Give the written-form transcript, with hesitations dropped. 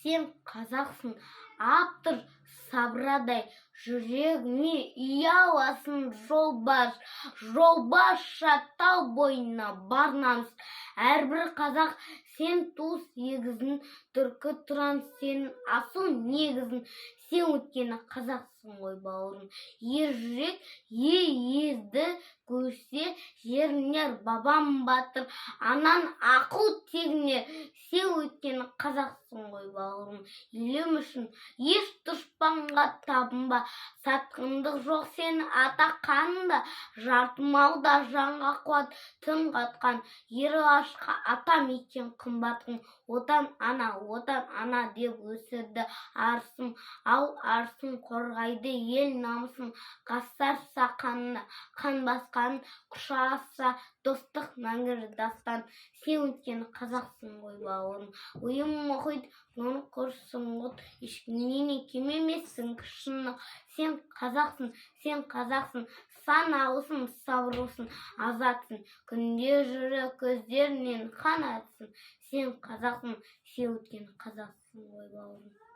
сен қазақсың, автор сабырадай, жүрегіңе ұяласын жолбас шаттау бойына бар намыс. Әрбір қазақ сен туыс егізін, түркі тұран сенің асыл негізін. Сен өткені қазақсың ғой бауырым, ер жүрек езді көрсе жерінер. Бабам батыр, анан ақыл тегінер. Сен өткені қазақсың ғой бауырым, елім үшін еш дұшпанға табынба. Сатқындық жоқ сені атаққанында, жартымалда жанға қуат тым қатқан. Ер алашқа атам екен қымбатым, отан ана деп өсірді арысым. Ал арысым қорғайды ел намысын, қастар сақанына қан басқан, құшағаса достық мәңгілік дастан. Сен өткені қазақсың ғой бауырым, ойым мұхит, жон құрсын ғұт, ешкімнен кем емессің шындық. Сен қазақсың, саналысың, сабырлысың, азатсың, күнде жүрек көздерінен қан атсын. Сен қазақсың, сен өткені қазақсың ғой бауырым.